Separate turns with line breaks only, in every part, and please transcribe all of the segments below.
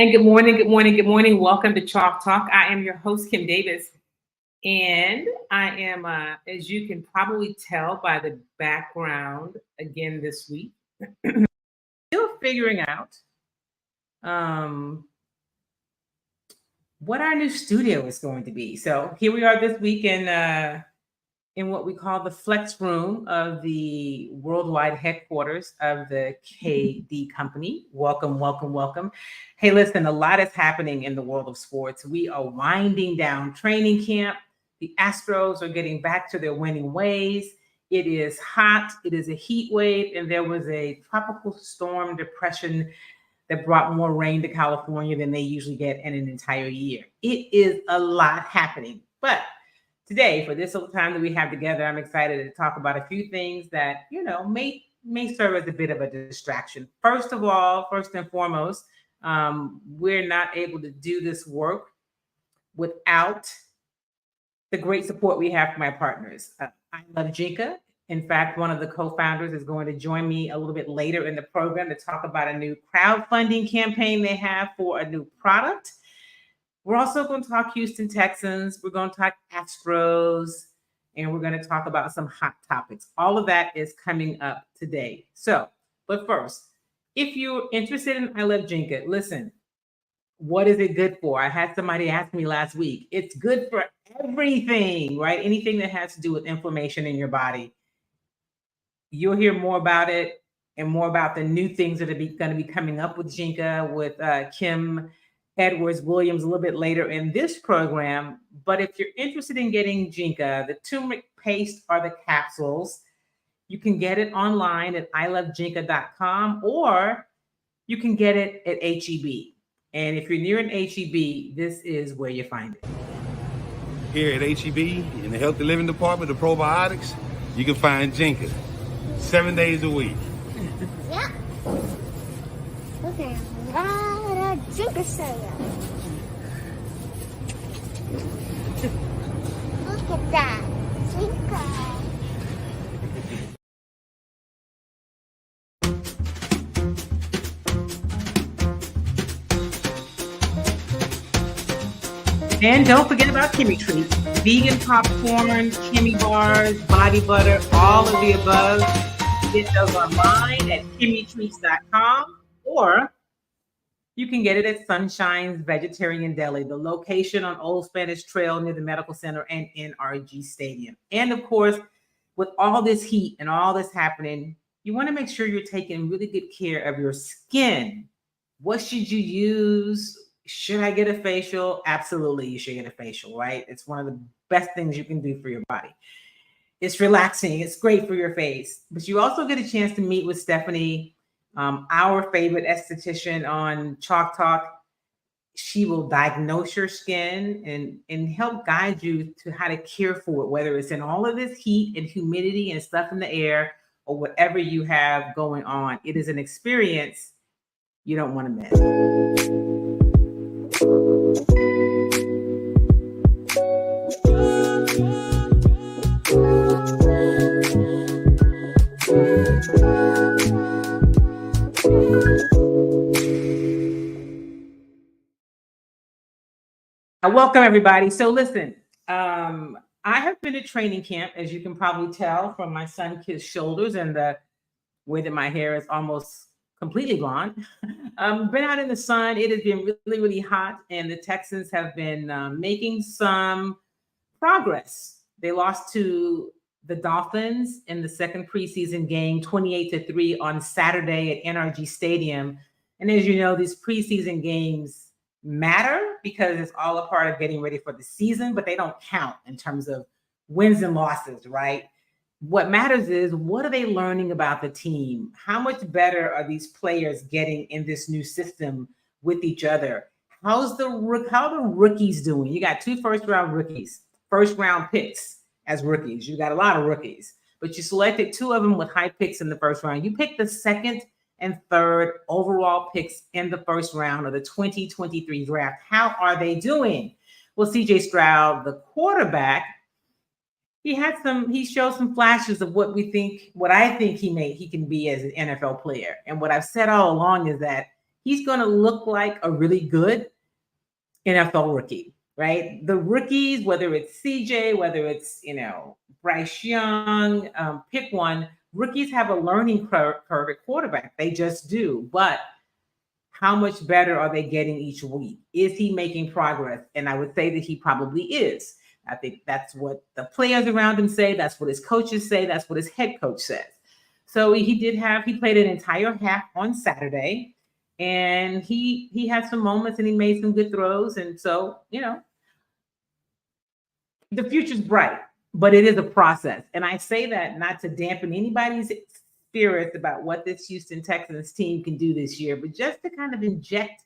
And good morning, good morning, good morning. Welcome to Chalk Talk. I am your host, Kim Davis. And I am, as you can probably tell by the background again this week, still figuring out um, what our new studio is going to be. So here we are this week in what we call the flex room of the worldwide headquarters of the KD company. Welcome, welcome, welcome. Hey, listen, a lot is happening in the world of sports. We are winding down training camp. The Astros are getting back to their winning ways. It is hot. It is a heat wave, and there was a tropical storm depression that brought more rain to California than they usually get in an entire year. It is a lot happening, but today, for this little time that we have together, I'm excited to talk about a few things that, may serve as a bit of a distraction. First of all, first and foremost, we're not able to do this work without the great support we have from my partners. I love Jinka. In fact, one of the co-founders is going to join me a little bit later in the program to talk about a new crowdfunding campaign they have for a new product. We're also going to talk Houston Texans. We're going to talk Astros, and we're going to talk about some hot topics. All of that is coming up today. So, but first, if you're interested in I Love Jinka, listen, what is it good for? I had somebody ask me last week. It's good for everything, right? Anything that has to do with inflammation in your body. You'll hear more about it and more about the new things that are going to be coming up with Jinka, with Kim Edwards Williams a little bit later in this program. But if you're interested in getting Jinka, the turmeric paste or the capsules, you can get it online at ilovejinka.com, or you can get it at HEB. And if you're near an HEB, this is where you find it.
Here at HEB in the Healthy Living Department of Probiotics, you can find Jinka 7 days a week.
Yeah. Look at that Jinka sale. Look at that Jinka.
And don't forget about Kimmy Treats. Vegan popcorn, Kimmy bars, body butter, all of the above. Get those online at kimmytreats.com, or you can get it at Sunshine's Vegetarian Deli, the location on Old Spanish Trail near the Medical Center and NRG Stadium. And of course, with all this heat and all this happening, you want to make sure you're taking really good care of your skin. What should you use? Should I get a facial? Absolutely, you should get a facial, right? It's one of the best things you can do for your body. It's relaxing. It's great for your face. But you also get a chance to meet with Stephanie, our favorite esthetician on Chalk Talk. She will diagnose your skin and help guide you to how to care for it, whether it's in all of this heat and humidity and stuff in the air or whatever you have going on. It is an experience you don't want to miss. Welcome, everybody. So listen, I have been at training camp, as you can probably tell from my sun-kissed shoulders and the way that my hair is almost completely blonde. Been out in the sun. It has been really, really hot, and the Texans have been making some progress. They lost to the Dolphins in the second preseason game, 28-3 on Saturday at NRG Stadium. And as you know, these preseason games matter because it's all a part of getting ready for the season, but they don't count in terms of wins and losses, right? What matters is, what are they learning about the team? How much better are these players getting in this new system with each other? How are the rookies doing? You got 2 first-round rookies, first-round picks as rookies. You got a lot of rookies, but you selected 2 of them with high picks in the first round. You picked the second and third overall picks in the first round of the 2023 draft. How are they doing? Well, CJ Stroud, the quarterback, he showed some flashes of what I think he can be as an NFL player. And what I've said all along is that he's going to look like a really good NFL rookie, right? The rookies, whether it's CJ, whether it's, Bryce Young, pick one, rookies have a learning curve at quarterback. They just do. But how much better are they getting each week? Is he making progress? And I would say that he probably is. I think that's what the players around him say. That's what his coaches say. That's what his head coach says. So he played an entire half on Saturday, and he had some moments and he made some good throws. And so, the future's bright, but it is a process. And I say that not to dampen anybody's spirits about what this Houston Texans team can do this year, but just to kind of inject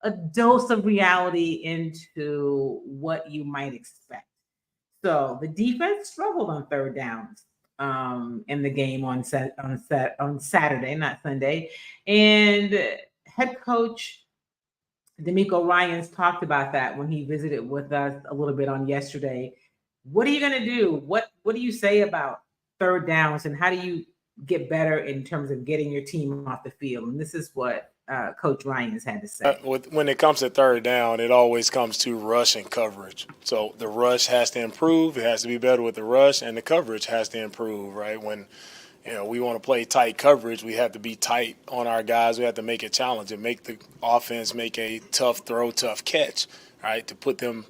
a dose of reality into what you might expect. So the defense struggled on third downs in the game on Saturday, not Sunday. And head coach DeMeco Ryans talked about that when he visited with us a little bit on yesterday. What are you going to do? What do you say about third downs, and how do you get better in terms of getting your team off the field? And this is what Coach Ryans had to say.
When it comes to third down, it always comes to rush and coverage. So the rush has to improve. It has to be better with the rush, and the coverage has to improve, right? When we want to play tight coverage, we have to be tight on our guys. We have to make it challenging, make the offense make a tough throw, tough catch, right, to put them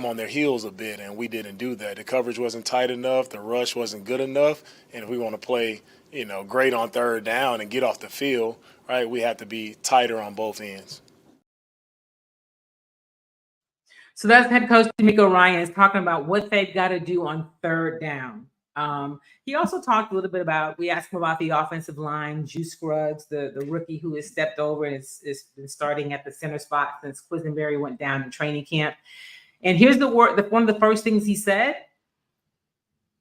on their heels a bit, and we didn't do that. The coverage wasn't tight enough. The rush wasn't good enough. And if we want to play, great on third down and get off the field, right, we have to be tighter on both ends.
So that's head coach DeMeco Ryans talking about what they've got to do on third down. He also talked a little bit about, we asked him about the offensive line, Juice Scruggs, the rookie who has stepped over and has been starting at the center spot since Quisenberry went down in training camp. And here's one of the first things he said,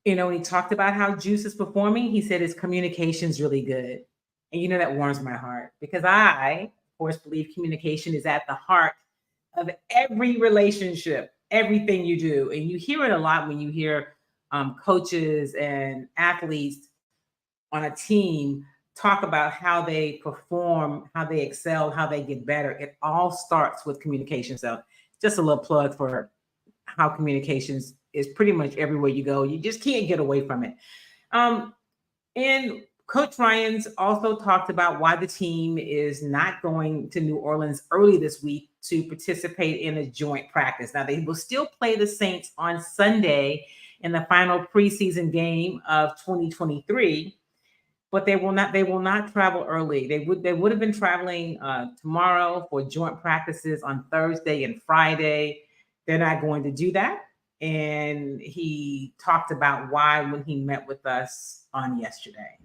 when he talked about how Juice is performing, he said his communication's really good. And that warms my heart, because I, of course, believe communication is at the heart of every relationship, everything you do. And you hear it a lot when you hear coaches and athletes on a team talk about how they perform, how they excel, how they get better. It all starts with communication. So just a little plug for how communications is pretty much everywhere you go. You just can't get away from it. And Coach Ryans also talked about why the team is not going to New Orleans early this week to participate in a joint practice. Now, they will still play the Saints on Sunday in the final preseason game of 2023, but they will not travel early. They would have been traveling tomorrow for joint practices on Thursday and Friday. They're not going to do that. And he talked about why when he met with us on yesterday.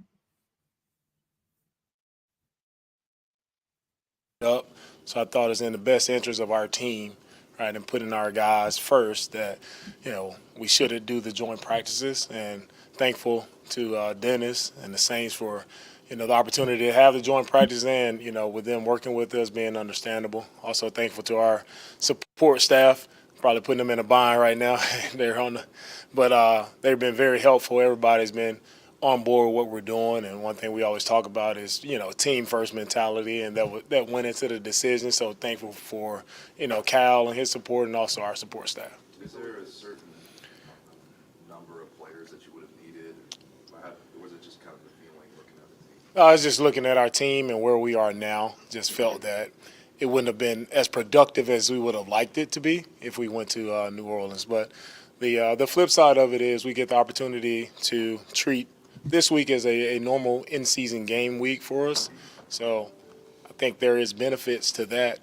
Up. So I thought it's in the best interest of our team, right, and putting our guys first that, we should do the joint practices, and thankful to Dennis and the Saints for, the opportunity to have the joint practice and, with them working with us, being understandable. Also thankful to our support staff, probably putting them in a bind right now. But they've been very helpful. Everybody's been on board with what we're doing, and one thing we always talk about is team first mentality, and that went into the decision. So thankful for Cal and his support, and also our support staff.
Is there a certain number of players that you would have needed, or was it just kind of the feeling looking at the team?
I was just looking at our team and where we are now. Just felt that it wouldn't have been as productive as we would have liked it to be if we went to New Orleans. But the flip side of it is we get the opportunity to treat this week is a normal in-season game week for us. So I think there is benefits to that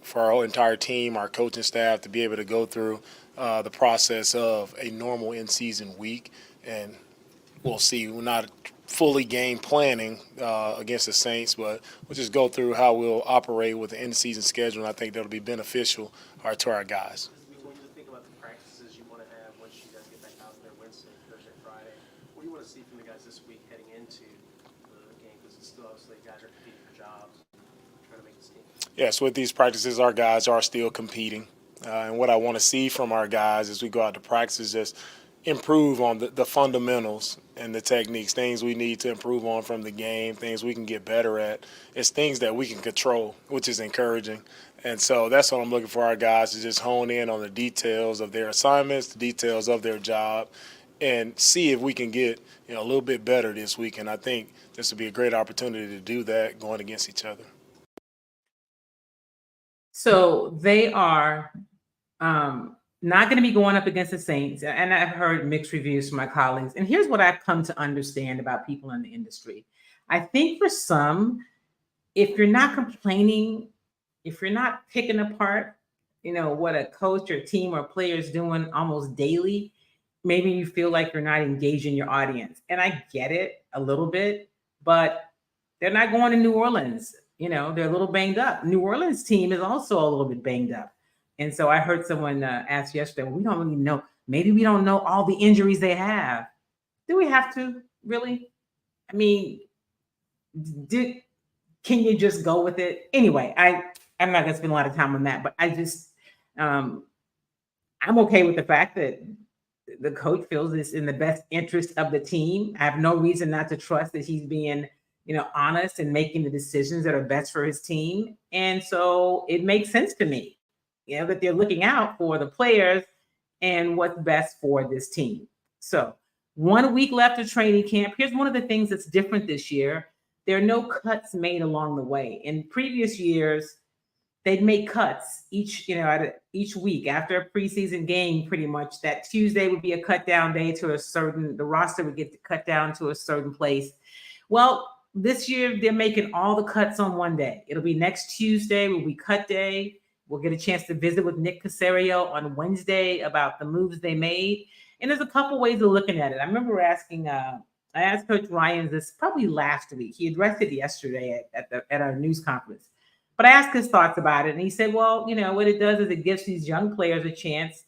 for our whole entire team, our coaching staff, to be able to go through the process of a normal in-season week. And we'll see. We're not fully game planning against the Saints, but we'll just go through how we'll operate with the in-season schedule, and I think that'll be beneficial to our guys.
When you think about the practices you want to have once you guys get back out there Wednesday, Thursday, Friday, what do you want to see from the guys this week heading into the game? Because it's still obviously guys are competing for jobs, trying to make this team.
Yes, with these practices, our guys are still competing. And what I want to see from our guys as we go out to practice is just, improve on the fundamentals and the techniques, things we need to improve on from the game, things we can get better at. It's things that we can control, which is encouraging. And so that's what I'm looking for our guys to just hone in on the details of their assignments, the details of their job, and see if we can get a little bit better this week. And I think this would be a great opportunity to do that going against each other.
So they are not going to be going up against the Saints. And I've heard mixed reviews from my colleagues. And here's what I've come to understand about people in the industry. I think for some, if you're not complaining, if you're not picking apart, what a coach or team or player is doing almost daily, maybe you feel like you're not engaging your audience. And I get it a little bit, but they're not going to New Orleans. They're a little banged up. New Orleans team is also a little bit banged up. And so I heard someone ask yesterday, well, we don't really know. Maybe we don't know all the injuries they have. Do we have to really? I mean, can you just go with it? Anyway, I'm not going to spend a lot of time on that, but I just, I'm okay with the fact that the coach feels it's in the best interest of the team. I have no reason not to trust that he's being, honest and making the decisions that are best for his team. And so it makes sense to me, that they're looking out for the players and what's best for this team. So 1 week left of training camp. Here's one of the things that's different this year. There are no cuts made along the way. In previous years, they'd make cuts each week after a preseason game. Pretty much that Tuesday would be a cut down day the roster would get cut down to a certain place. Well, this year they're making all the cuts on one day. It'll be next Tuesday will be cut day. We'll get a chance to visit with Nick Caserio on Wednesday about the moves they made. And there's a couple ways of looking at it. I remember I asked Coach Ryans this probably last week. He addressed it yesterday at our news conference. But I asked his thoughts about it, and he said, well, what it does is it gives these young players a chance.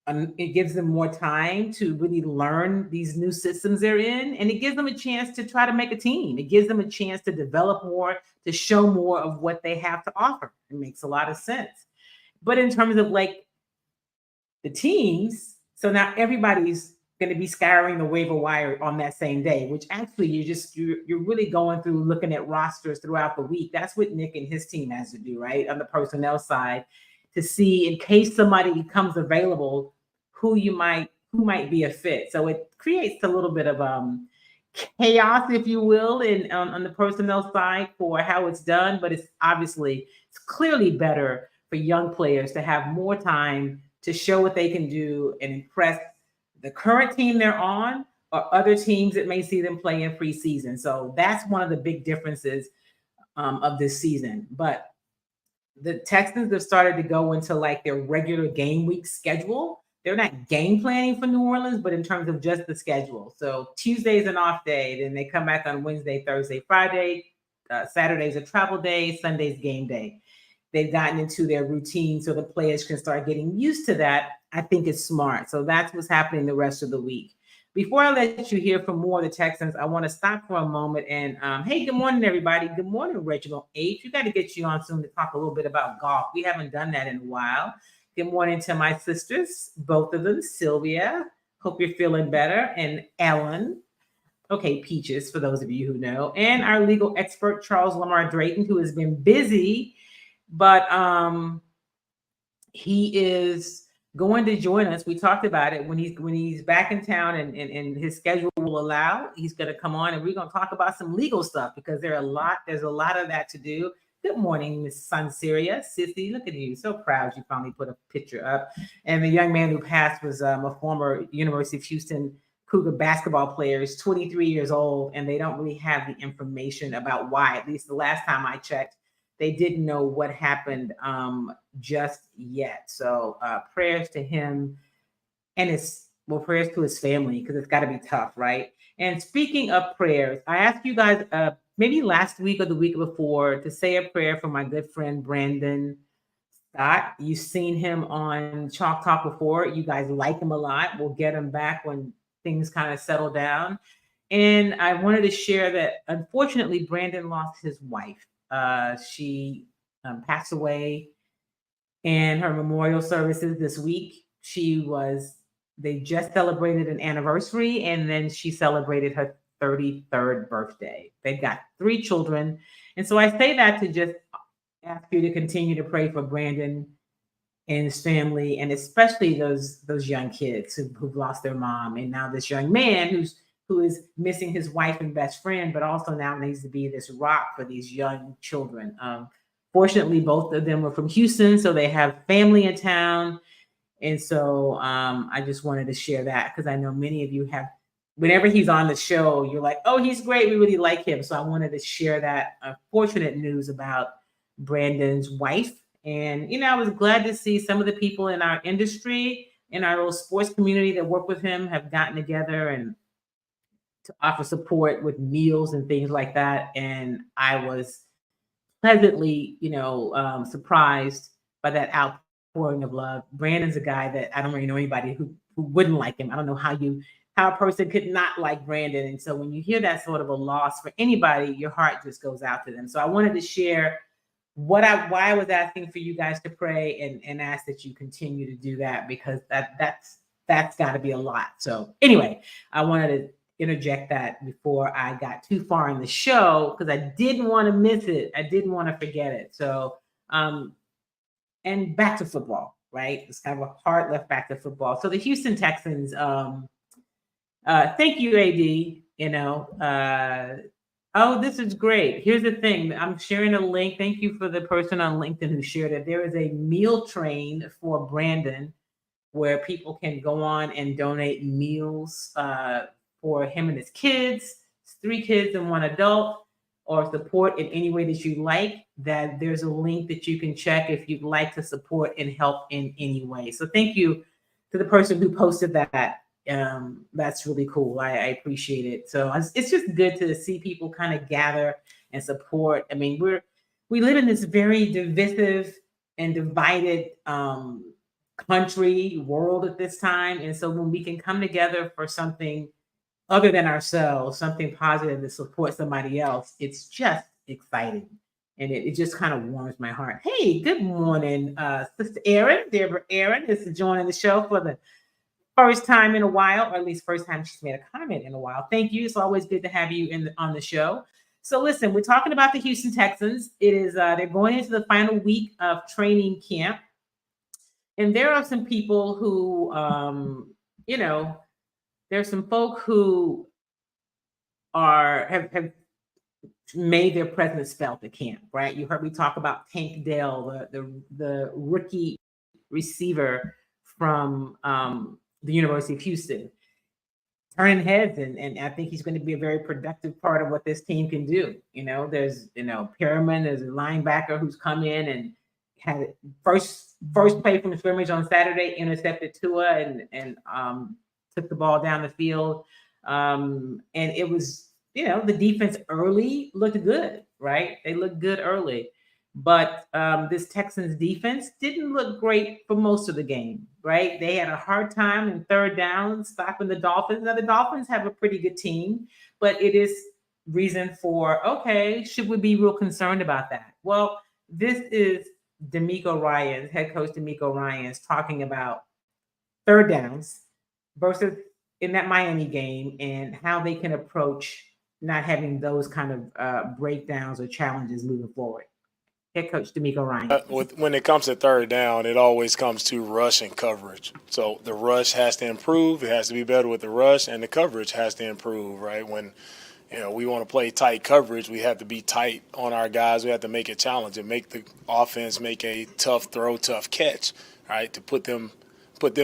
It gives them more time to really learn these new systems they're in, and it gives them a chance to try to make a team. It gives them a chance to develop more, to show more of what they have to offer. It makes a lot of sense. But in terms of like the teams, so now everybody's going to be scouring the waiver wire on that same day, which actually you're really going through looking at rosters throughout the week. That's what Nick and his team has to do, right? On the personnel side, to see in case somebody becomes available, who might be a fit. So it creates a little bit of chaos, if you will, on the personnel side for how it's done. But it's clearly better for young players to have more time to show what they can do and impress the current team they're on or other teams that may see them play in preseason. So that's one of the big differences of this season. But the Texans have started to go into like their regular game week schedule. They're not game planning for New Orleans, but in terms of just the schedule. So Tuesday's an off day. Then they come back on Wednesday, Thursday, Friday. Saturday's a travel day. Sunday's game day. They've gotten into their routine so the players can start getting used to that. I think it's smart. So that's what's happening the rest of the week. Before I let you hear from more of the Texans, I want to stop for a moment and, hey, good morning, everybody. Good morning, Reginald H. We got to get you on soon to talk a little bit about golf. We haven't done that in a while. Good morning to my sisters, both of them, Sylvia. Hope you're feeling better. And Ellen. Okay, Peaches, for those of you who know. And our legal expert, Charles Lamar Drayton, who has been busy, but he is going to join us. We talked about it when he's back in town and his schedule will allow. He's going to come on and we're going to talk about some legal stuff because there's a lot of that to do. Good morning, Miss Sanseria. Sissy, look at you. So proud you finally put a picture up. And the young man who passed was a former University of Houston Cougar basketball player. He's 23 years old, and they don't really have the information about why. At least the last time I checked, they didn't know what happened just yet. So prayers to him and prayers to his family because it's got to be tough, right? And speaking of prayers, I asked you guys maybe last week or the week before to say a prayer for my good friend Brandon Scott. You've seen him on Chalk Talk before. You guys like him a lot. We'll get him back when things kind of settle down. And I wanted to share that unfortunately Brandon lost his wife. She passed away in her memorial services this week. She was they just celebrated an anniversary, and then she celebrated her 33rd birthday. They've got 3 children. And so I say that to just ask you to continue to pray for Brandon and his family, and especially those young kids who've lost their mom, and now this young man who is missing his wife and best friend, but also now needs to be this rock for these young children. Fortunately, both of them were from Houston, so they have family in town. And so I just wanted to share that because I know many of you have, whenever he's on the show, you're like, oh, he's great. We really like him. So I wanted to share that fortunate news about Brandon's wife. And, I was glad to see some of the people in our industry, in our little sports community that work with him have gotten together and to offer support with meals and things like that. And I was pleasantly, surprised by that outpouring of love. Brandon's a guy that I don't really know anybody who wouldn't like him. I don't know how a person could not like Brandon. And so when you hear that sort of a loss for anybody, your heart just goes out to them. So I wanted to share why I was asking for you guys to pray and ask that you continue to do that, because that's got to be a lot. So anyway, I wanted to interject that before I got too far in the show, because I didn't want to miss it. I didn't want to forget it. So, and back to football, right? It's kind of a hard left back to football. So the Houston Texans, thank you, AD, oh, this is great. Here's the thing. I'm sharing a link. Thank you for the person on LinkedIn who shared it. There is a meal train for Brandon where people can go on and donate meals for him and his kids. It's 3 kids and 1 adult, or support in any way that you like. That there's a link that you can check if you'd like to support and help in any way. So thank you to the person who posted that. That's really cool. I appreciate it. So it's just good to see people kind of gather and support. I mean, we live in this very divisive and divided world at this time. And so when we can come together for something other than ourselves, something positive to support somebody else, it's just exciting. And it just kind of warms my heart. Hey, good morning, Sister Erin. Deborah Erin is joining the show for the first time in a while, or at least first time she's made a comment in a while. Thank you. It's always good to have you on the show. So listen, we're talking about the Houston Texans. It is they're going into the final week of training camp. And there are some people who, there's some folk who have made their presence felt at camp, right? You heard me talk about Tank Dell, the rookie receiver from the University of Houston, turning heads, and I think he's going to be a very productive part of what this team can do. There's Perriman, there's a linebacker who's come in and had first play from scrimmage on Saturday, intercepted Tua and took the ball down the field. And it was, the defense early looked good, right? They looked good early. But this Texans defense didn't look great for most of the game, right? They had a hard time in third down stopping the Dolphins. Now, the Dolphins have a pretty good team, but it is reason for, okay, should we be real concerned about that? Well, this is DeMeco Ryans, head coach DeMeco Ryans, talking about third downs versus in that Miami game and how they can approach not having those kind of breakdowns or challenges moving forward. Head coach DeMeco Ryans.
When it comes to third down, it always comes to rush and coverage. So the rush has to improve. It has to be better with the rush, and the coverage has to improve, right? When we want to play tight coverage, we have to be tight on our guys. We have to make it challenging, make the offense make a tough throw, tough catch, right, to put them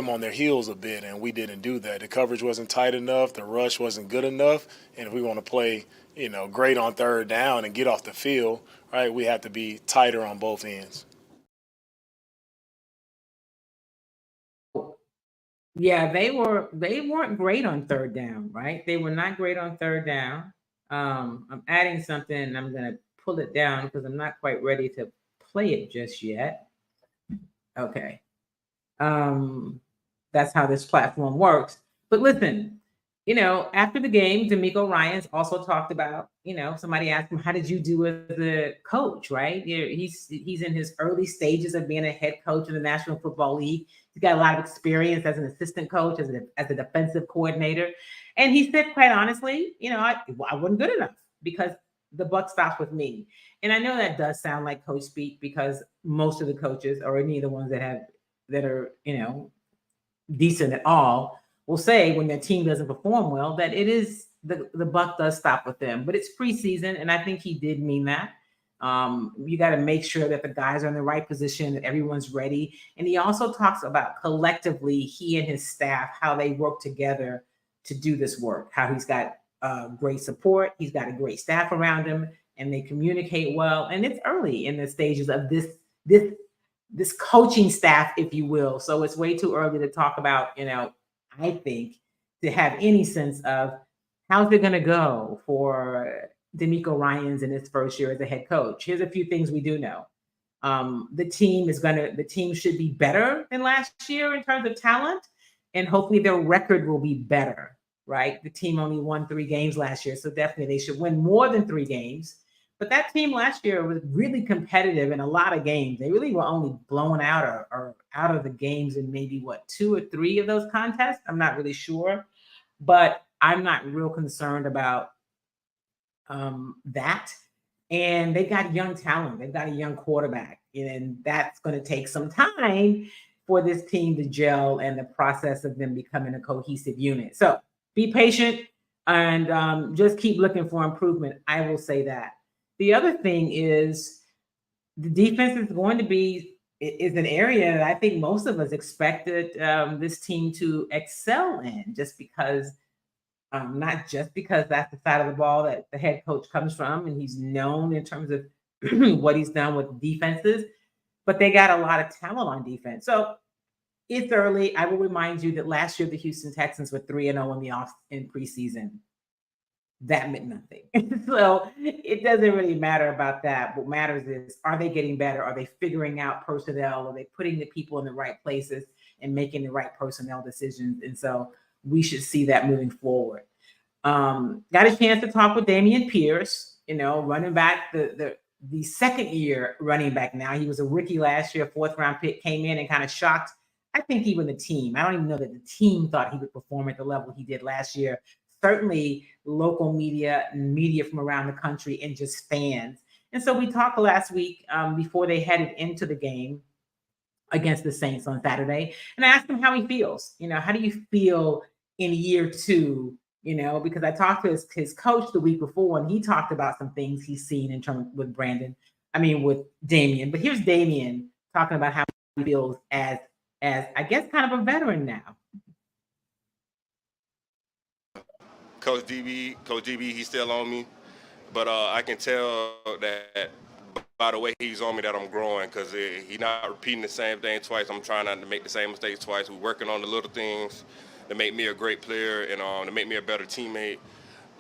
on their heels a bit, and we didn't do that. The coverage wasn't tight enough. The rush wasn't good enough. And if we want to play, great on third down and get off the field, right, we have to be tighter on both ends.
Yeah, they weren't great on third down, right? They were not great on third down. I'm adding something, and I'm going to pull it down because I'm not quite ready to play it just yet. Okay. That's how this platform works. But listen, after the game, DeMeco Ryans also talked about, somebody asked him, how did you do as a coach, right? He's in his early stages of being a head coach in the National Football League. He's got a lot of experience as an assistant coach, as a defensive coordinator. And he said, quite honestly, I wasn't good enough because the buck stops with me. And I know that does sound like coach speak because most of the coaches, or any of the ones that are decent at all, will say when their team doesn't perform well that it is the buck does stop with them. But it's preseason, and I think he did mean that. You got to make sure that the guys are in the right position, that everyone's ready. And he also talks about collectively, he and his staff, how they work together to do this work, how he's got great support. He's got a great staff around him, and they communicate well. And it's early in the stages of this coaching staff, if you will. So it's way too early to talk about, I think, to have any sense of how's it going to go for DeMeco Ryans in his first year as a head coach. Here's a few things we do know. The team should be better than last year in terms of talent, and hopefully their record will be better, right? The team only won 3 games last year, so definitely they should win more than 3 games. But that team last year was really competitive in a lot of games. They really were only blown out or out of the games in maybe 2 or 3 of those contests. I'm not really sure, but I'm not real concerned about that. And they've got young talent. They've got a young quarterback, and that's going to take some time for this team to gel and the process of them becoming a cohesive unit. So be patient and just keep looking for improvement. I will say that. The other thing is the defense is an area that I think most of us expected this team to excel in, just because, not just because that's the side of the ball that the head coach comes from, and he's known in terms of what he's done with defenses, but they got a lot of talent on defense. So it's early. I will remind you that last year the Houston Texans were 3-0 in preseason. That meant nothing. So it doesn't really matter about that. What matters is, are they getting better? Are they figuring out personnel? Are they putting the people in the right places and making the right personnel decisions? And so we should see that moving forward. Got a chance to talk with Dameon Pierce, running back, the second year running back now. He was a rookie last year, 4th round pick, came in and kind of shocked, I think, even the team. I don't even know that the team thought he would perform at the level he did last year. Certainly local media and media from around the country and just fans. And so we talked last week before they headed into the game against the Saints on Saturday. And I asked him how he feels. How do you feel in year 2? Because I talked to his coach the week before, and he talked about some things he's seen in terms with with Dameon. But here's Dameon talking about how he feels as I guess kind of a veteran now.
Coach DB, he's still on me, but I can tell that by the way he's on me that I'm growing, because he's not repeating the same thing twice. I'm trying not to make the same mistakes twice. We're working on the little things to make me a great player and to make me a better teammate,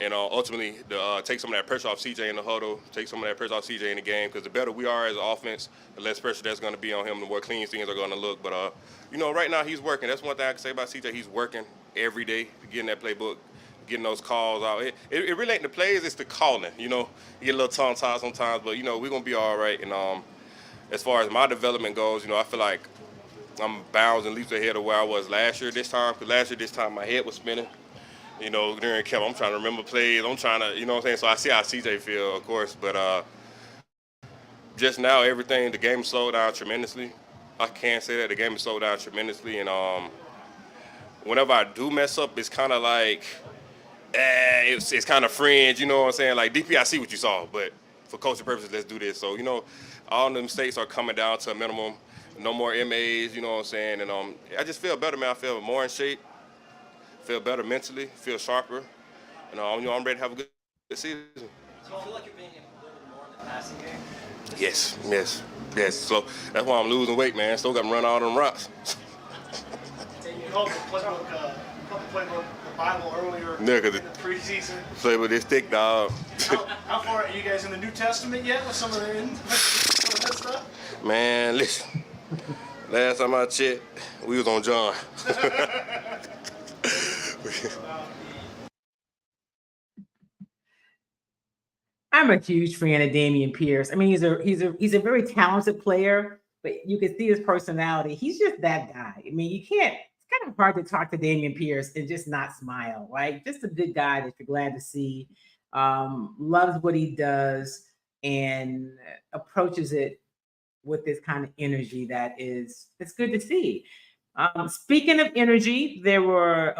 and ultimately to take some of that pressure off CJ in the huddle, take some of that pressure off CJ in the game, because the better we are as an offense, the less pressure that's going to be on him, the more clean things are going to look. But right now he's working. That's one thing I can say about CJ. He's working every day to get in that playbook, getting those calls out. It really ain't the plays, it's the calling. You get a little tongue-tied sometimes, but, we're going to be all right. And as far as my development goes, I feel like I'm bounds and leaps ahead of where I was last year this time, because last year this time my head was spinning. During camp, I'm trying to remember plays. I'm trying to, So I see how CJ feel, of course, but just now the game slowed down tremendously. I can say that the game has slowed down tremendously, and whenever I do mess up, it's kind of like, it's kind of fringe, Like, DP, I see what you saw, but for coaching purposes, let's do this. So, all the mistakes are coming down to a minimum. No more MAs, And I just feel better, man. I feel more in shape, feel better mentally, feel sharper. And, I'm ready to have a good season.
Do you feel like you're being a little bit more in the passing game?
Yes. So that's why I'm losing weight, man. Still got to run all them routes.
You called the playbook, the Bible earlier in the preseason.
Play with this thick dog.
How far are you guys in the New Testament yet with some of that stuff?
Man, listen. Last time I checked, we was on John.
I'm a huge fan of Dameon Pierce. I mean, he's a very talented player, but you can see his personality. He's just that guy. I mean, you can't. It's kind of hard to talk to Damian Pierce and just not smile, right? Just a good guy that you're glad to see. Loves what he does and approaches it with this kind of energy that is, it's good to see. Speaking of energy, there were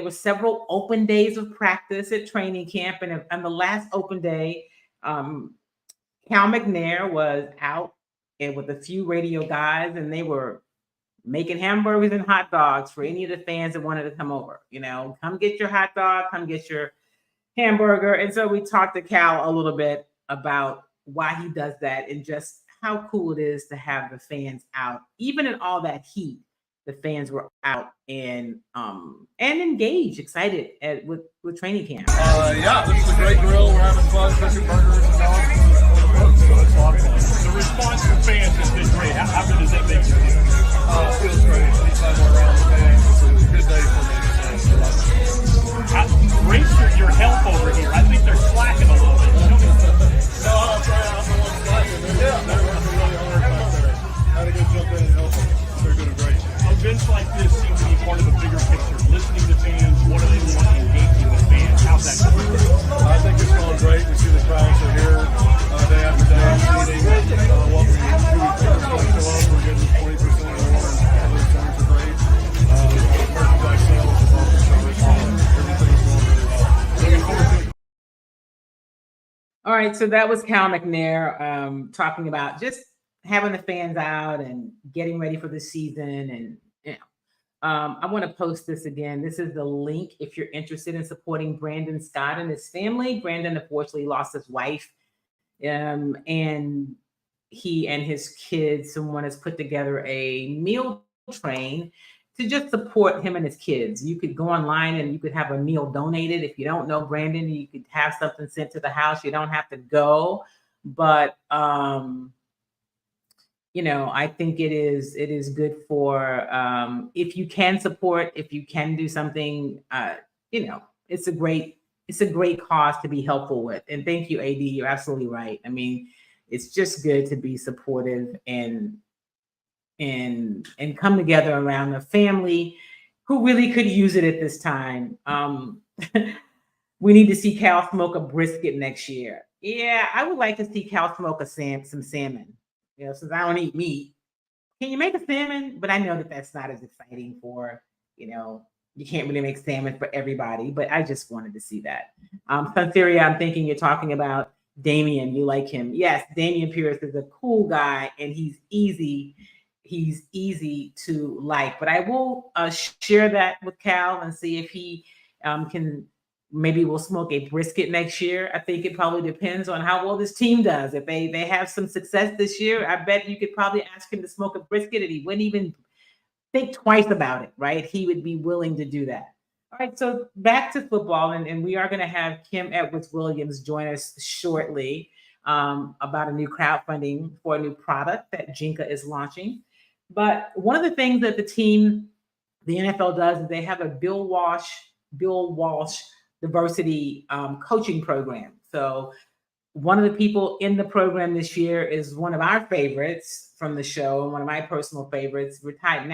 several open days of practice at training camp, and on the last open day, Cal McNair was out and with a few radio guys, and they were making hamburgers and hot dogs for any of the fans that wanted to come over. Come get your hot dog, come get your hamburger. And so we talked to Cal a little bit about why he does that and just how cool it is to have the fans out, even in all that heat. The fans were out and engaged, excited with training camp.
Yeah, this is a great grill. We're having fun cooking burgers and dogs. So it's a lot of fun. The response from fans has been great. How good does that make you feel? Feels great. Anytime we're around the fans, it's a good day for me. Raise your health over here. I think they're slacking a little bit. No, I'm trying. I'm the one slacking. They're working really hard back there. Had to go jump in and help them. They're doing great. Events like this seem to be part of the bigger picture. Listening to fans, what do they want, engaging with fans? How's that going? I think it's going great. We see the crowds are here day after day. Meeting, what we show up, we're getting 20% more, and those things are great. Merchandise sales is off the charts. Everything's going really well. Looking forward to it.
All right, so that was Cal McNair talking about just having the fans out and getting ready for the season. And I want to post this again. This is the link if you're interested in supporting Brandon Scott and his family. Brandon unfortunately lost his wife, and he and his kids. Someone has put together a meal train to just support him and his kids. You could go online and you could have a meal donated. If you don't know Brandon, you could have something sent to the house. You don't have to go, but I think it is good for if you can support, if you can do something, it's a great cause to be helpful with. And thank you, AD. You're absolutely right. I mean, it's just good to be supportive and come together around a family who really could use it at this time. We need to see Cal smoke a brisket next year. Yeah, I would like to see Cal smoke some salmon. Since I don't eat meat, can you make a salmon? But I know that that's not as exciting for, you can't really make salmon for everybody, but I just wanted to see that. Santeria, I'm thinking you're talking about Damian. You like him. Yes, Damian Pierce is a cool guy and he's easy to like, but I will share that with Cal and see if he maybe we'll smoke a brisket next year. I think it probably depends on how well this team does. If they have some success this year, I bet you could probably ask him to smoke a brisket and he wouldn't even think twice about it, right? He would be willing to do that. All right, so back to football, and we are going to have Kim Edwards-Williams join us shortly about a new crowdfunding for a new product that Jinka is launching. But one of the things that the NFL does is they have a Bill Walsh diversity coaching program. So one of the people in the program this year is one of our favorites from the show, and one of my personal favorites, retired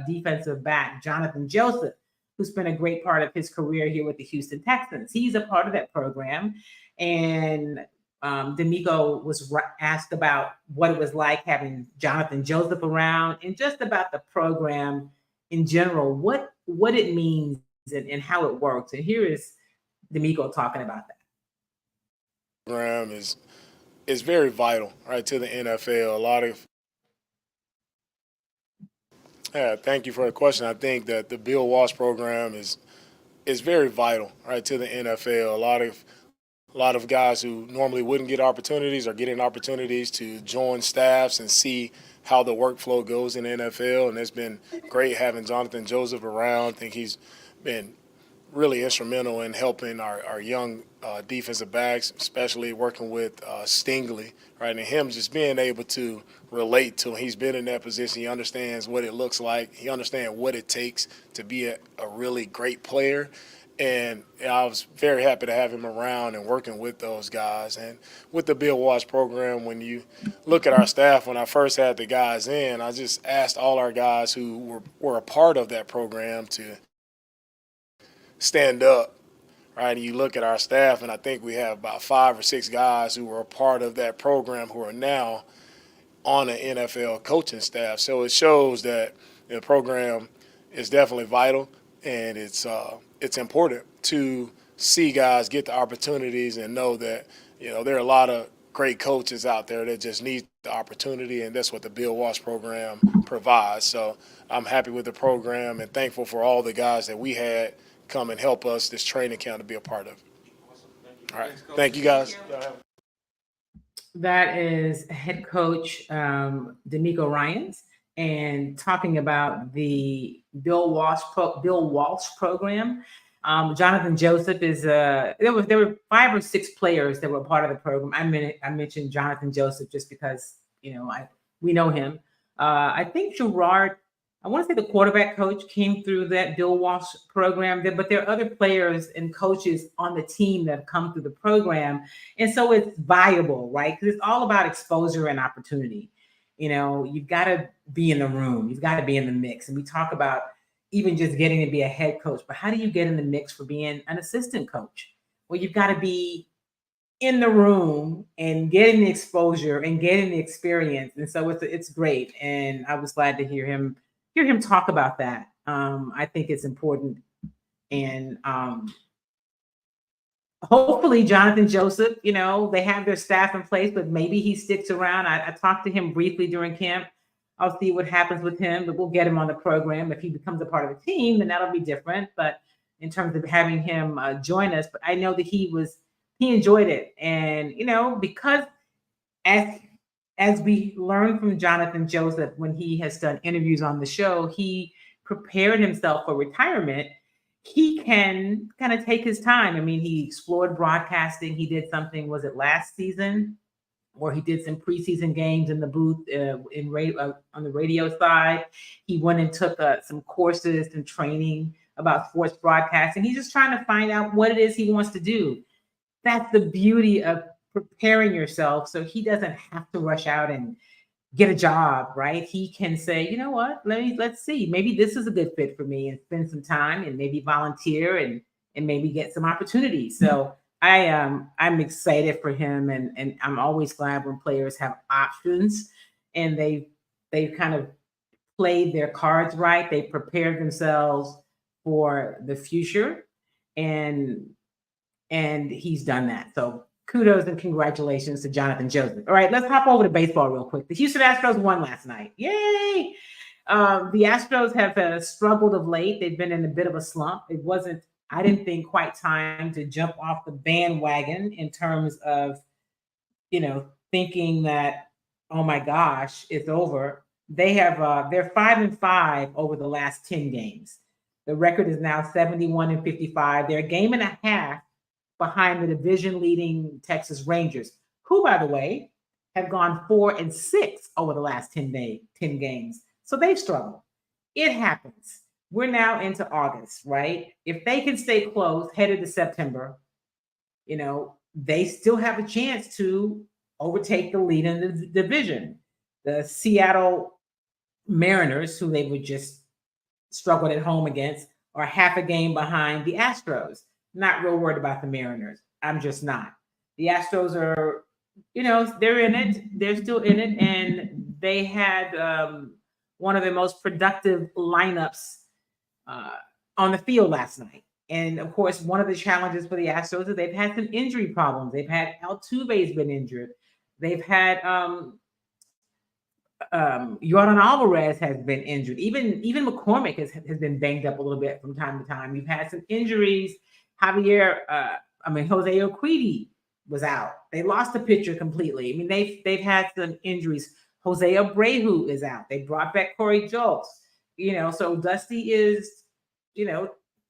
defensive back Jonathan Joseph, who's been a great part of his career here with the Houston Texans. He's a part of that program. And DeMeco was asked about what it was like having Jonathan Joseph around and just about the program in general, what it means and how it works. And here is DeMeco talking about that.
Program is very vital, right, to the NFL. Thank you for the question. I think that the Bill Walsh program is very vital, right, to the NFL. A lot of guys who normally wouldn't get opportunities are getting opportunities to join staffs and see how the workflow goes in the NFL. And it's been great having Jonathan Joseph around. I think he's been really instrumental in helping our young defensive backs, especially working with Stingley, right? And him just being able to relate to him. He's been in that position. He understands what it looks like. He understands what it takes to be a really great player. And I was very happy to have him around and working with those guys. And with the Bill Walsh program, when you look at our staff, when I first had the guys in, I just asked all our guys who were a part of that program to stand up, right? And you look at our staff, and I think we have about 5 or 6 guys who were a part of that program who are now on an NFL coaching staff. So it shows that the program is definitely vital, and it's important to see guys get the opportunities and know that, there are a lot of great coaches out there that just need the opportunity, and that's what the Bill Walsh program provides. So I'm happy with the program and thankful for all the guys that we had come and help us this training camp to be a part of. All right. Thank you, guys.
That is head coach DeMeco Ryans, and talking about the Bill Walsh program. Jonathan Joseph is there were 5 or 6 players that were part of the program. I mentioned Jonathan Joseph just because we know him. I think Gerard, I want to say the quarterback coach, came through that Bill Walsh program, but there are other players and coaches on the team that have come through the program. And so it's viable, right? Because it's all about exposure and opportunity. You've got to be in the room. You've got to be in the mix. And we talk about even just getting to be a head coach, but how do you get in the mix for being an assistant coach? Well, you've got to be in the room and getting the exposure and getting the experience. And so it's great. And I was glad to hear him talk about that. I think it's important. And hopefully Jonathan Joseph, they have their staff in place, but maybe he sticks around. I talked to him briefly during camp. I'll see what happens with him, but we'll get him on the program. If he becomes a part of the team, then that'll be different. But in terms of having him join us, but I know that he enjoyed it. And, because as we learned from Jonathan Joseph, when he has done interviews on the show, he prepared himself for retirement. He can kind of take his time. I mean, he explored broadcasting. He did something, was it last season? Or he did some preseason games in the booth on the radio side. He went and took some courses and training about sports broadcasting. He's just trying to find out what it is he wants to do. That's the beauty of preparing yourself, so he doesn't have to rush out and get a job, right? He can say, you know what, let's see, maybe this is a good fit for me, and spend some time and maybe volunteer and maybe get some opportunities. So I'm excited for him, and I'm always glad when players have options and they've kind of played their cards right. They prepared themselves for the future, and he's done that. So kudos and congratulations to Jonathan Joseph. All right, let's hop over to baseball real quick. The Houston Astros won last night. Yay! The Astros have struggled of late. They've been in a bit of a slump. It wasn't, I didn't think, quite time to jump off the bandwagon in terms of, thinking that, oh my gosh, it's over. They have they're 5-5 over the last 10 games. The record is now 71-55. They're a game and a half behind the division-leading Texas Rangers, who, by the way, have gone 4-6 over the last 10 games. So they've struggled. It happens. We're now into August, right? If they can stay close headed to September, they still have a chance to overtake the lead in the division. The Seattle Mariners, who they would just struggled at home against, are half a game behind the Astros. Not real worried about the Mariners. I'm just not. The Astros are, they're in it. They're still in it. And they had one of their most productive lineups on the field last night. And of course, one of the challenges for the Astros is they've had some injury problems. They've had Altuve's been injured. They've had Yordan Alvarez has been injured. Even McCormick has been banged up a little bit from time to time. You've had some injuries. Jose Urquidy was out. They lost the pitcher completely. I mean, they've had some injuries. Jose Abreu is out. They brought back Corey Julks. So Dusty is,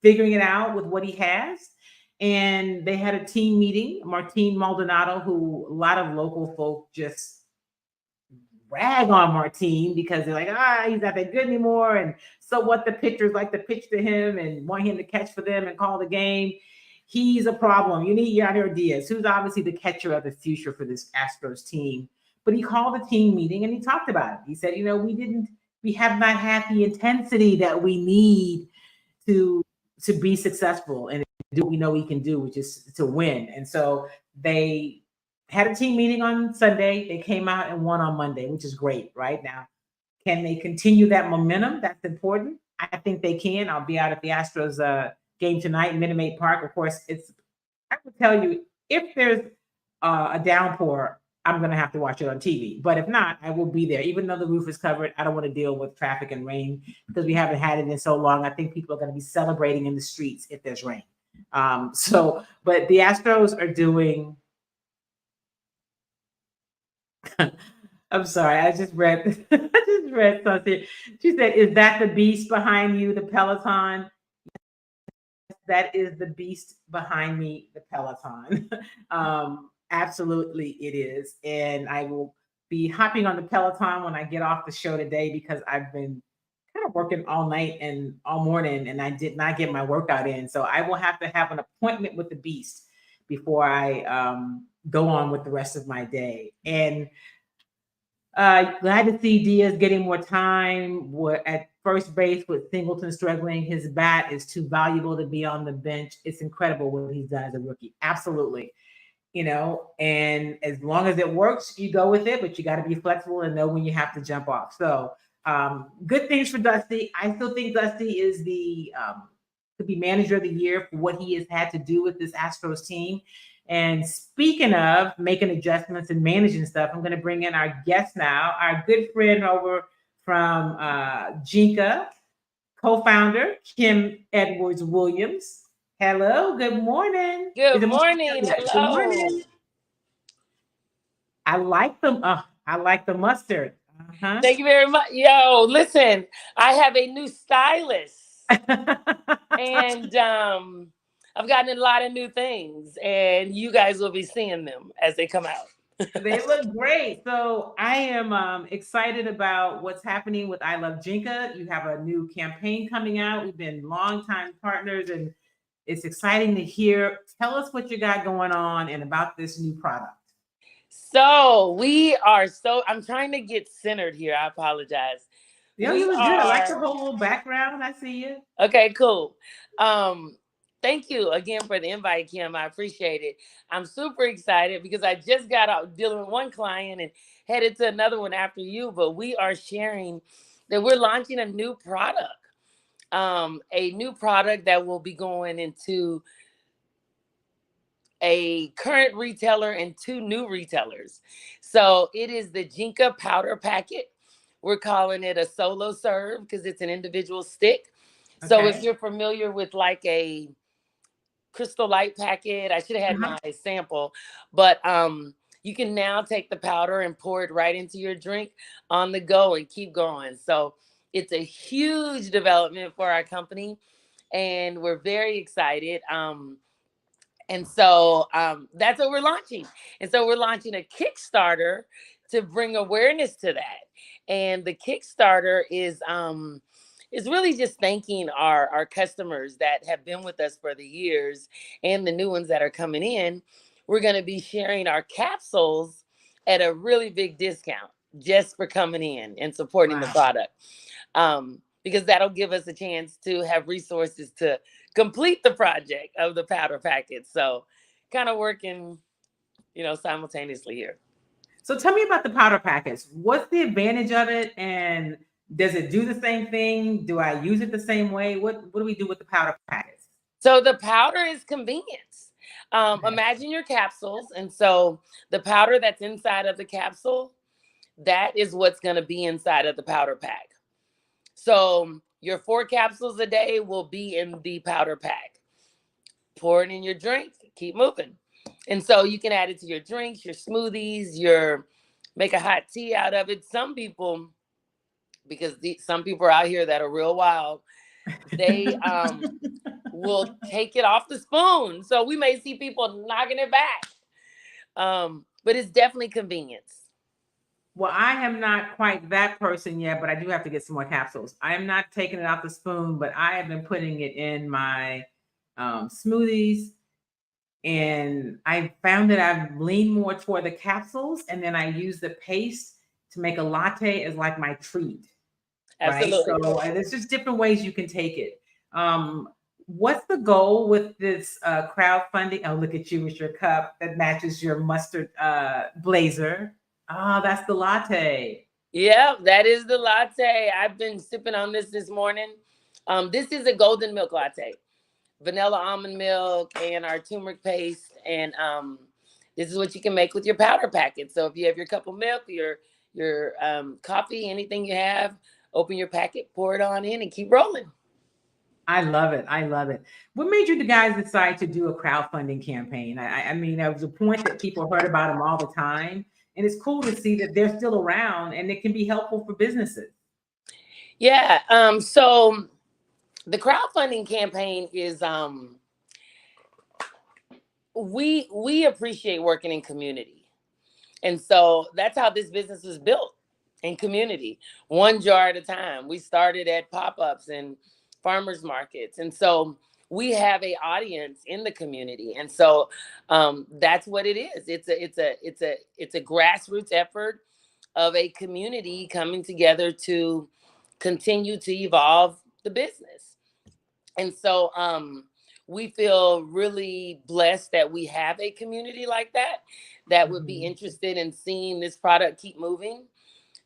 figuring it out with what he has. And they had a team meeting. Martin Maldonado, who a lot of local folk just rag on Martin because they're like, he's not that good anymore. And so what the pitchers like to pitch to him and want him to catch for them and call the game. He's a problem. You need Yadier Diaz, who's obviously the catcher of the future for this Astros team. But he called a team meeting and he talked about it. He said, we have not had the intensity that we need to be successful and do what we know we can do, which is to win. And so they had a team meeting on Sunday. They came out and won on Monday, which is great. Right now, can they continue that momentum? That's important. I think they can. I'll be out at the Astros game tonight in Minute Maid Park. Of course, I will tell you, if there's a downpour, I'm going to have to watch it on TV. But if not, I will be there. Even though the roof is covered, I don't want to deal with traffic and rain because we haven't had it in so long. I think people are going to be celebrating in the streets if there's rain. But the Astros are doing... I'm sorry, I just read something. She said, is that the beast behind you, the Peloton? That is the beast behind me, the Peloton. Absolutely, it is. And I will be hopping on the Peloton when I get off the show today because I've been kind of working all night and all morning and I did not get my workout in. So I will have to have an appointment with the beast before I go on with the rest of my day. And glad to see Diaz getting more time at first base with Singleton struggling. His bat is too valuable to be on the bench. It's incredible what he's done as a rookie. Absolutely. And as long as it works, you go with it, but you got to be flexible and know when you have to jump off. So good things for Dusty. I still think Dusty is could be manager of the year for what he has had to do with this Astros team. And speaking of making adjustments and managing stuff, I'm going to bring in our guest now, our good friend over from Jinka, co-founder, Kim Edwards-Williams. Hello, good morning.
Good morning.
Good morning. I like the mustard. Uh-huh.
Thank you very much. Yo, listen, I have a new stylist. And I've gotten a lot of new things, and you guys will be seeing them as they come out.
They look great. So I am excited about what's happening with I Love Jinka. You have a new campaign coming out. We've been longtime partners, and it's exciting to hear. Tell us what you got going on and about this new product.
So I'm trying to get centered here. I apologize.
You was good. I like the whole little background. I see you.
Okay, cool. Thank you again for the invite, Kim. I appreciate it. I'm super excited because I just got out dealing with one client and headed to another one after you, but we are sharing that we're launching a new product. A new product that will be going into a current retailer and 2 new retailers. So it is the Jinka powder packet. We're calling it a solo serve because it's an individual stick. Okay. So if you're familiar with like a Crystal Light packet, I should have had my sample, but you can now take the powder and pour it right into your drink on the go and keep going. So it's a huge development for our company, and we're very excited. And so that's what we're launching. And so we're launching a Kickstarter to bring awareness to that. And the Kickstarter is really just thanking our customers that have been with us for the years and the new ones that are coming in. We're going to be sharing our capsules at a really big discount just for coming in and supporting the product. Because that'll give us a chance to have resources to complete the project of the powder packet. So kind of working, simultaneously here.
So tell me about the powder packets. What's the advantage of it? And does it do the same thing? Do I use it the same way? What do we do with the powder packets?
So the powder is convenience. Imagine your capsules. And so the powder that's inside of the capsule, that is what's going to be inside of the powder pack. So your 4 capsules a day will be in the powder pack. Pour it in your drink, keep moving. And so you can add it to your drinks, your smoothies, make a hot tea out of it. Some people, because some people are out here that are real wild, they will take it off the spoon. So we may see people knocking it back. But it's definitely convenience.
Well, I am not quite that person yet, but I do have to get some more capsules. I am not taking it out the spoon, but I have been putting it in my smoothies. And I found that I've leaned more toward the capsules, and then I use the paste to make a latte as like my treat.
Absolutely.
Right. So there's just different ways you can take it. What's the goal with this crowdfunding? Oh, look at you with your cup that matches your mustard blazer. Ah, that's the latte.
Yeah, that is the latte. I've been sipping on this morning. This is a golden milk latte, vanilla almond milk and our turmeric paste. And this is what you can make with your powder packet. So if you have your cup of milk, your coffee, anything you have, open your packet, pour it on in, and keep rolling.
I love it. I love it. What made you guys decide to do a crowdfunding campaign? I mean, there was a point that people heard about them all the time, and it's cool to see that they're still around and it can be helpful for businesses.
Yeah. So the crowdfunding campaign is we appreciate working in community, and so that's how this business was built, in community, one jar at a time. We started at pop-ups and farmers markets, and so we have a audience in the community, and so that's what it is. It's a grassroots effort of a community coming together to continue to evolve the business. And so we feel really blessed that we have a community like that would be interested in seeing this product keep moving.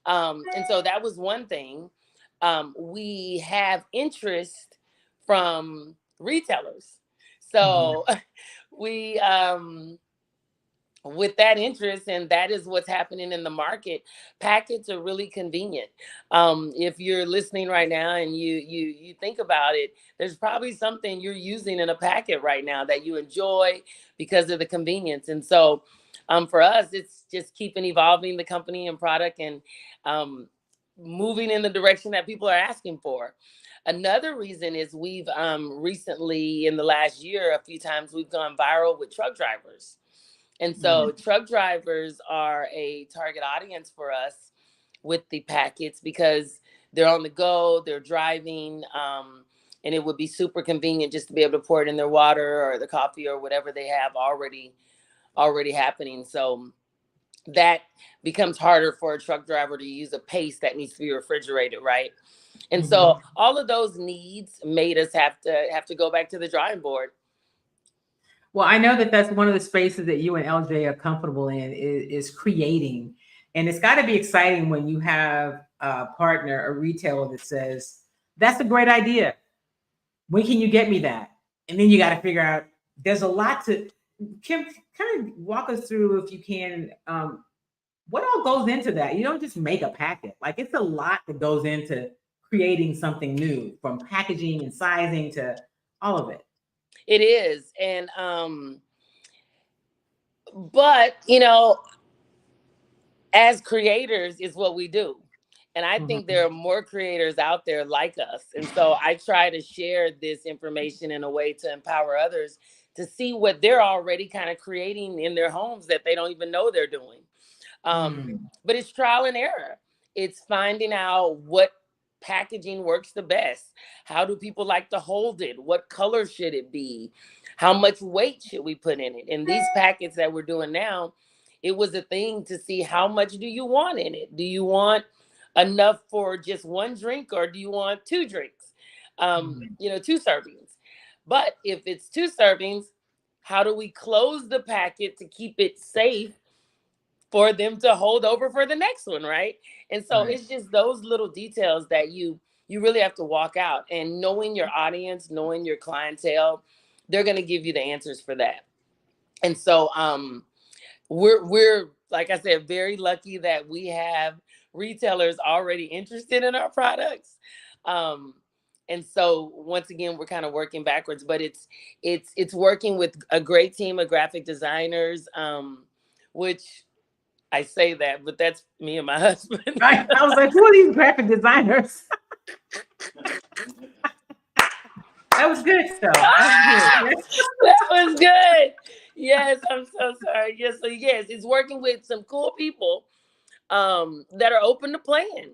And so that was one thing. We have interest from retailers. So we, with that interest, and that is what's happening in the market, packets are really convenient. If you're listening right now and you think about it, there's probably something you're using in a packet right now that you enjoy because of the convenience. And so for us, it's just keeping evolving the company and product and moving in the direction that people are asking for. Another reason is we've recently, in the last year, a few times we've gone viral with truck drivers. And so truck drivers are a target audience for us with the packets because they're on the go, they're driving, and it would be super convenient just to be able to pour it in their water or the coffee or whatever they have already happening. So that becomes harder for a truck driver to use a paste that needs to be refrigerated, right? And so all of those needs made us have to go back to the drawing board.
Well, I know that that's one of the spaces that you and LJ are comfortable in is creating. And it's got to be exciting when you have a partner, a retailer that says, that's a great idea. When can you get me that? And then you got to figure out, there's a lot to, Kim, kind of walk us through, if you can, what all goes into that? You don't just make a packet. Like, it's a lot that goes into creating something new, from packaging and sizing to all of it.
It is. And, but, you know, as creators is what we do. And I think there are more creators out there like us. And so I try to share this information in a way to empower others to see what they're already kind of creating in their homes that they don't even know they're doing. But it's trial and error. It's finding out what packaging works the best. How do people like to hold it? What color should it be? How much weight should we put in it? In these packets that we're doing now, it was a thing to see how much do you want in it? Do you want enough for just one drink, or do you want 2 drinks? 2 servings. But if it's 2 servings, how do we close the packet to keep it safe for them to hold over for the next one, right? And so it's just those little details that you really have to walk out, and knowing your audience, knowing your clientele, they're going to give you the answers for that. And so we're like I said, very lucky that we have retailers already interested in our products. And so once again, we're kind of working backwards, but it's working with a great team of graphic designers, which I say that, but that's me and my husband.
I was like, who are these graphic designers? That was good stuff.
That was good. Yes, I'm so sorry. Yes, so yes, it's working with some cool people that are open to playing.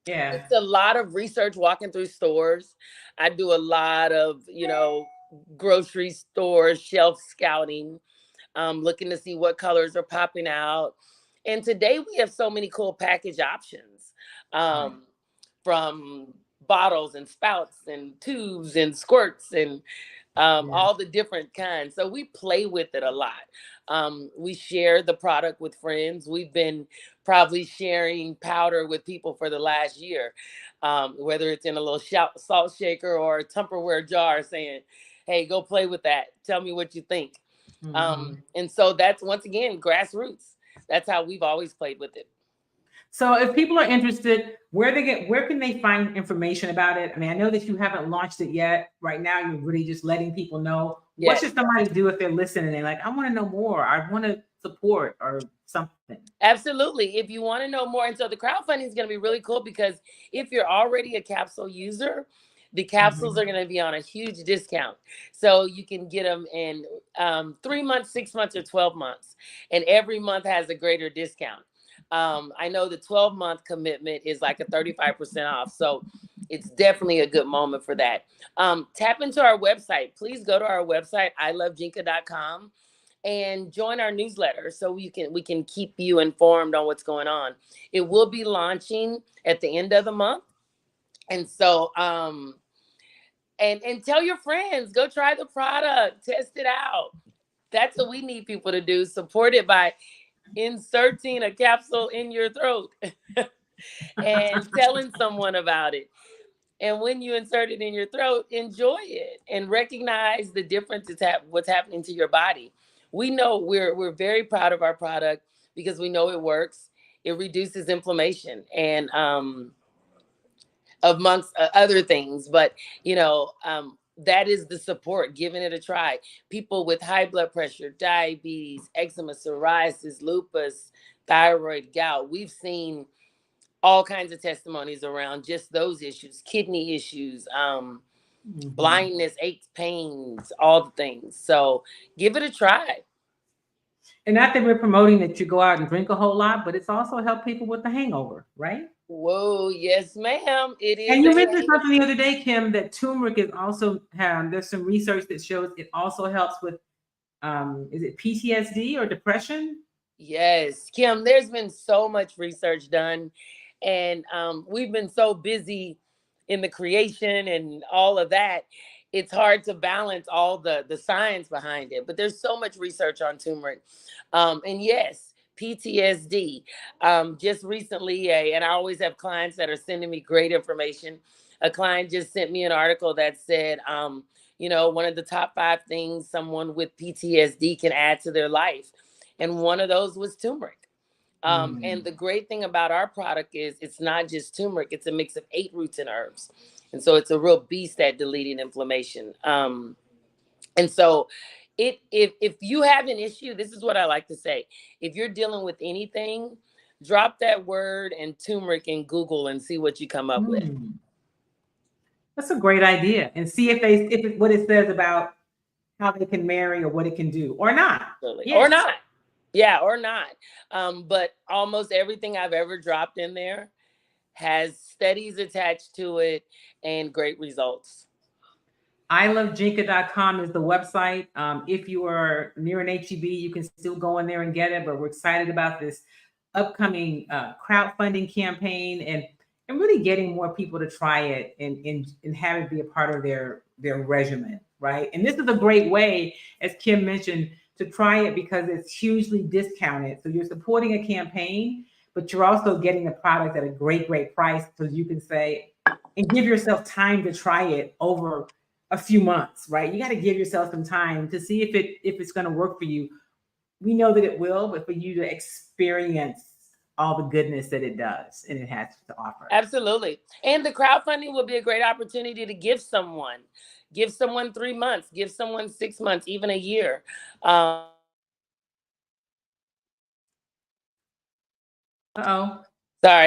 Yeah.
It's a lot of research walking through stores. I do a lot of, grocery store shelf scouting, looking to see what colors are popping out. And today we have so many cool package options, from bottles and spouts and tubes and squirts and all the different kinds. So we play with it a lot. We share the product with friends. We've been probably sharing powder with people for the last year, whether it's in a little salt shaker or a Tupperware jar, saying, hey, go play with that. Tell me what you think. And so that's, once again, grassroots. That's how we've always played with it.
So if people are interested, where can they find information about it? I mean, I know that you haven't launched it yet. Right now, you're really just letting people know. What should somebody do if they're listening and they're like, I want to know more, I want to support or something?
Absolutely. If you want to know more. And so the crowdfunding is going to be really cool, because if you're already a capsule user, the capsules are going to be on a huge discount. So you can get them in 3 months, 6 months, or 12 months. And every month has a greater discount. I know the 12-month commitment is like a 35% off. So it's definitely a good moment for that. Tap into our website. Please go to our website, ilovejinka.com, and join our newsletter so we can keep you informed on what's going on. It will be launching at the end of the month. And so, and tell your friends, go try the product, test it out. That's what we need people to do. Support it by inserting a capsule in your throat and telling someone about it. And when you insert it in your throat, enjoy it and recognize the difference what's happening to your body. We know we're very proud of our product because we know it works. It reduces inflammation and amongst other things, but that is the support, giving it a try. People with high blood pressure, diabetes, eczema, psoriasis, lupus, thyroid, gout. We've seen all kinds of testimonies around just those issues, kidney issues, blindness, aches, pains, all the things. So give it a try.
And not that we're promoting that you go out and drink a whole lot, but it's also helped people with the hangover, right?
Whoa, yes, ma'am. It is.
And you mentioned something the other day, Kim, that turmeric is also there's some research that shows it also helps with is it PTSD or depression?
Yes, Kim, there's been so much research done, and we've been so busy in the creation and all of that. It's hard to balance all the science behind it, but there's so much research on turmeric. And yes, PTSD. Just recently, and I always have clients that are sending me great information. A client just sent me an article that said, one of the top 5 things someone with PTSD can add to their life. And one of those was turmeric. And the great thing about our product is it's not just turmeric, it's a mix of 8 roots and herbs. And so it's a real beast at deleting inflammation. And so if you have an issue, this is what I like to say. If you're dealing with anything, drop that word and turmeric in Google and see what you come up with.
That's a great idea. And see if what it says about how they can marry or what it can do or not.
Yes. Or not. Yeah, or not. But almost everything I've ever dropped in there has studies attached to it and great results.
ilovejinka.com is the website. If you are near an HEB, you can still go in there and get it. But we're excited about this upcoming crowdfunding campaign and really getting more people to try it and have it be a part of their regimen, right? And this is a great way, as Kim mentioned, to try it because it's hugely discounted. So you're supporting a campaign, but you're also getting the product at a great, great price. So you can say and give yourself time to try it over a few months, right? You got to give yourself some time to see if it's going to work for you. We know that it will, but for you to experience all the goodness that it does and it has to offer.
Absolutely. And the crowdfunding will be a great opportunity to give someone 3 months, give someone 6 months, even a year. Sorry,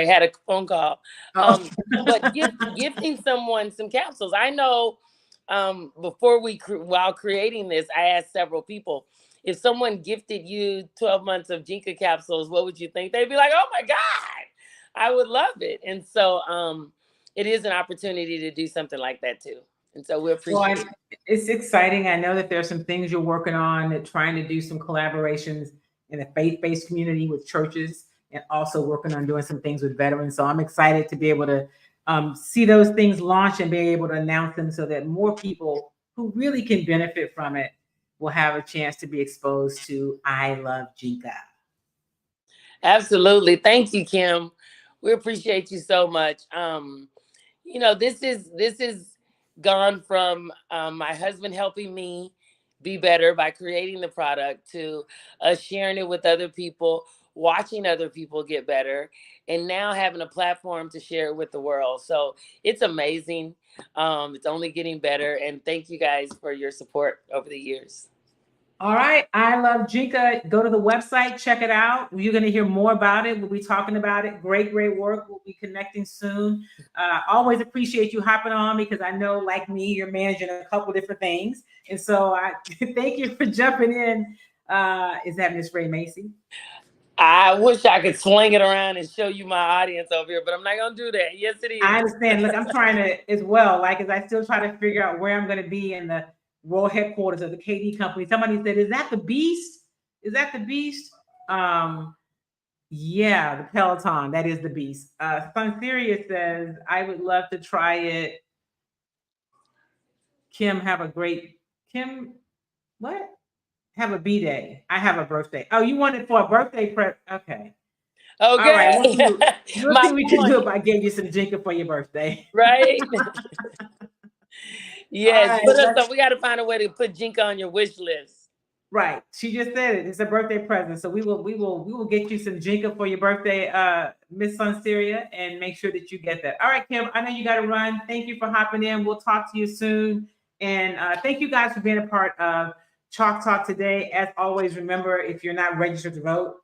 had a phone call. But gifting someone some capsules. I know while creating this, I asked several people, if someone gifted you 12 months of Jinka capsules, what would you think? They'd be like, oh my God, I would love it. And so it is an opportunity to do something like that too. And so we appreciate it.
It's exciting. I know that there's some things you're working on, that trying to do some collaborations in the faith-based community with churches, and also working on doing some things with veterans. So I'm excited to be able to see those things launch and be able to announce them so that more people who really can benefit from it will have a chance to be exposed to I Love Jinka.
Absolutely. Thank you, Kim. We appreciate you so much. You know, this is gone from my husband helping me be better by creating the product to sharing it with other people, watching other people get better, and now having a platform to share it with the world. So it's amazing. It's only getting better. And thank you guys for your support over the years.
All right. I Love Jinka. Go to the website, check it out. You're going to hear more about it. We'll be talking about it. Great work. We'll be connecting soon. Always appreciate you hopping on, because I know, like me, you're managing a couple different things. And so I thank you for jumping in. Is that Miss Ray Macy?
I wish I could swing it around and show you my audience over here, but I'm not going to do that. Yes, it is.
I understand. Look, I'm trying to as well, like, as I still try to figure out where I'm going to be in the world headquarters of the KD company. Somebody said, is that the Beast? Is that the Beast? Yeah, the Peloton. That is the Beast. Sun Serious says, I would love to try it. Kim, have a great, Kim, what? Have a B-day. I have a birthday. Oh, you want it for a birthday prep? Okay.
Okay.
All right. We'll see what we can do if I gave you some Jinka for your birthday.
Right? Yes.
Right,
Put us up. We got to find a way to put Jinka on your wish list.
Right. She just said it. It's a birthday present. So we will get you some Jinka for your birthday, Miss Sunseria, and make sure that you get that. All right, Kim, I know you got to run. Thank you for hopping in. We'll talk to you soon. And thank you guys for being a part of Chalk Talk today. As always, remember, if you're not registered to vote,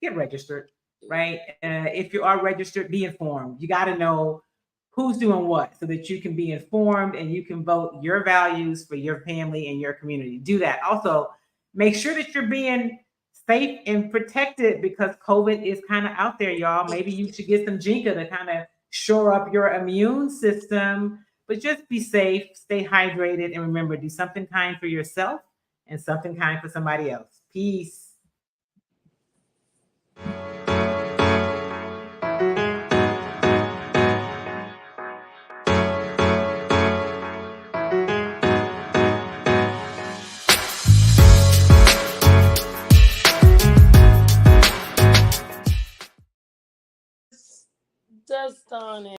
get registered, right? If you are registered, be informed. You got to know who's doing what so that you can be informed and you can vote your values for your family and your community. Do that. Also, make sure that you're being safe and protected, because COVID is kind of out there, y'all. Maybe you should get some Jinka to kind of shore up your immune system, but just be safe, stay hydrated, and remember, do something kind for yourself and something kind for somebody else. Peace.